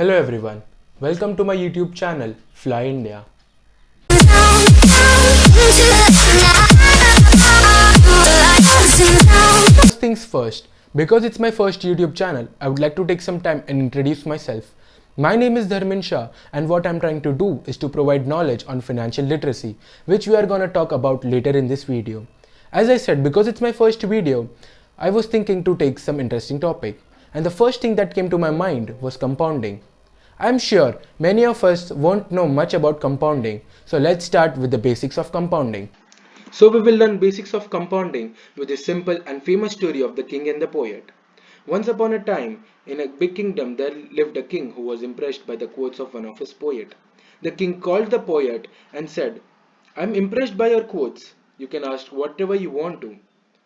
Hello everyone, welcome to my YouTube channel Fly India. First things first, because it's my first YouTube channel, I would like to take some time and introduce myself. My name is Dharmin Shah, and what I'm trying to do is to provide knowledge on financial literacy, which we are gonna talk about later in this video. As I said, because it's my first video, I was thinking to take some interesting topic, and the first thing that came to my mind was compounding. I'm sure many of us won't know much about compounding, so let's start with the basics of compounding. So we will learn basics of compounding with the simple and famous story of the king and the poet. Once upon a time, in a big kingdom there lived a king who was impressed by the quotes of one of his poet. The king called the poet and said, "I'm impressed by your quotes. You can ask whatever you want to."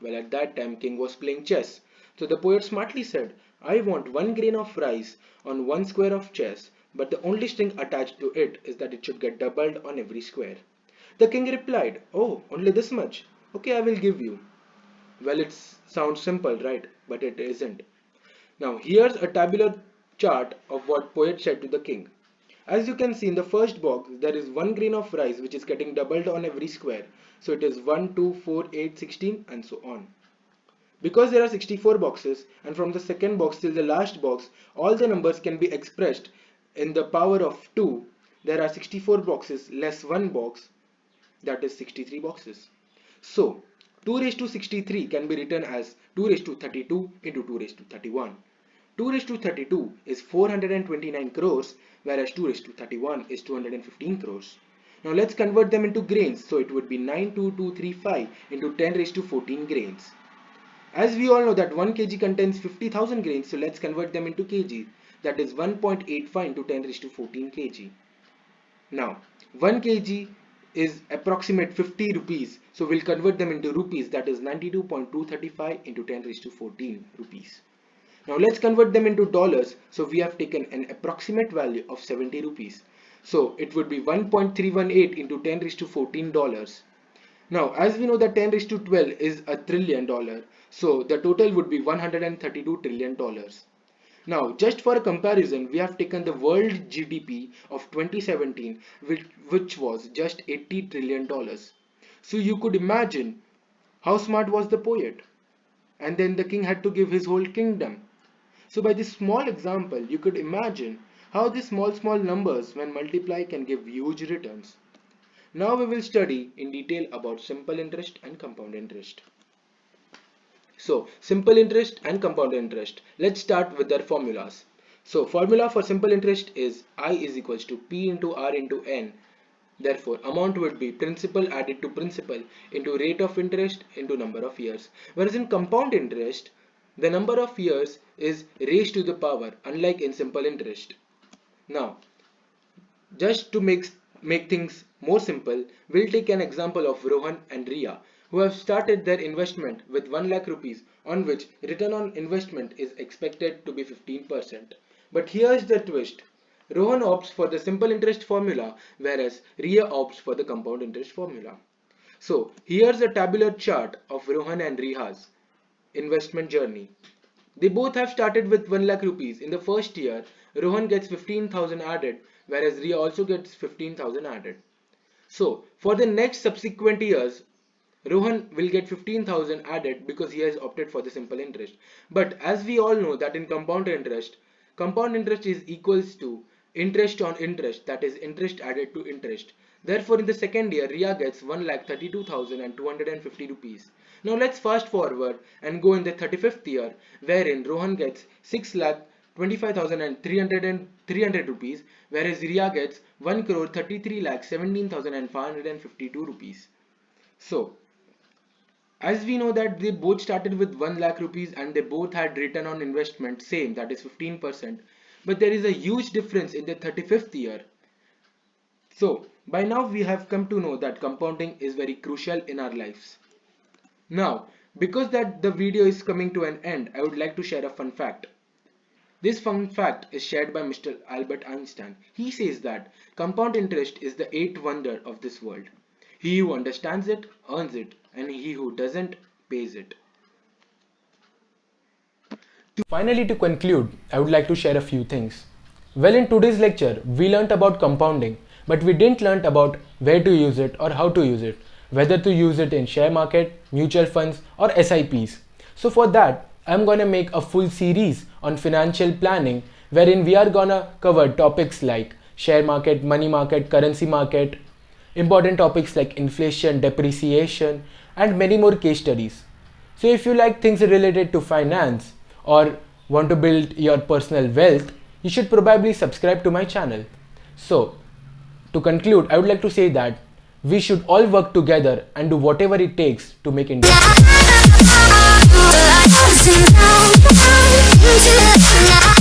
Well, at that time king was playing chess. So the poet smartly said, "I want 1 grain of rice on 1 square of chess, but the only string attached to it is that it should get doubled on every square." The king replied, "Oh, only this much? Okay, I will give you." Well, it sounds simple, right? But it isn't. Now, here's a tabular chart of what poet said to the king. As you can see in the first box, there is 1 grain of rice which is getting doubled on every square. So it is 1, 2, 4, 8, 16 and so on. Because there are 64 boxes, and from the second box till the last box, all the numbers can be expressed in the power of 2. There are 64 boxes less 1 box, that is 63 boxes. So 2 raised to 63 can be written as 2 raised to 32 into 2 raised to 31. 2 raised to 32 is 429 crores, whereas 2 raised to 31 is 215 crores. Now let's convert them into grains. So it would be 92235 into 10 raised to 14 grains. As we all know that 1 kg contains 50,000 grains, so let's convert them into kg. That is 1.85 into 10 raised to 14 kg. Now 1 kg is approximate 50 rupees, so we'll convert them into rupees, that is 92.235 into 10 raised to 14 rupees. Now let's convert them into dollars, so we have taken an approximate value of 70 rupees. So it would be 1.318 into 10 raised to 14 dollars. Now as we know that 10 raised to 12 is a trillion dollar, so the total would be 132 trillion dollars. Now, just for a comparison, we have taken the world GDP of 2017, which was just $80 trillion. So you could imagine how smart was the poet. And then the king had to give his whole kingdom. So by this small example, you could imagine how these small numbers when multiplied can give huge returns. Now we will study in detail about simple interest and compound interest. So simple interest and compound interest. Let's start with their formulas. So formula for simple interest is I is equals to P into R into N. Therefore amount would be principal added to principal into rate of interest into number of years. Whereas in compound interest, the number of years is raised to the power, unlike in simple interest. Now, just to make things more simple, we'll take an example of Rohan and Riya, who have started their investment with 1 lakh rupees, on which return on investment is expected to be 15%. But here's the twist. Rohan opts for the simple interest formula, whereas Riya opts for the compound interest formula. So here's a tabular chart of Rohan and Riya's investment journey. They both have started with 1 lakh rupees. In the first year, Rohan gets 15,000 added, whereas Riya also gets 15,000 added. So for the next subsequent years, Rohan will get 15,000 added because he has opted for the simple interest. But as we all know that in compound interest is equals to interest on interest, that is interest added to interest. Therefore in the second year, Riya gets 1,32,250 rupees. Now let's fast forward and go in the 35th year, wherein Rohan gets 6,25,300 rupees, whereas Riya gets 1,33,17,552 rupees. So as we know that they both started with 1 lakh rupees and they both had return on investment same, that is 15%. But there is a huge difference in the 35th year. So by now we have come to know that compounding is very crucial in our lives. Now, because that the video is coming to an end, I would like to share a fun fact. This fun fact is shared by Mr. Albert Einstein. He says that compound interest is the eighth wonder of this world. He who understands it earns it, and he who doesn't pays it. Finally, to conclude, I would like to share a few things. Well, in today's lecture, we learnt about compounding, but we didn't learn about where to use it or how to use it, whether to use it in share market, mutual funds or SIPs. So for that, I'm gonna make a full series on financial planning wherein we are gonna cover topics like share market, money market, currency market, important topics like inflation, depreciation, and many more case studies. So if you like things related to finance or want to build your personal wealth, you should probably subscribe to my channel. So to conclude, I would like to say that we should all work together and do whatever it takes to make India great.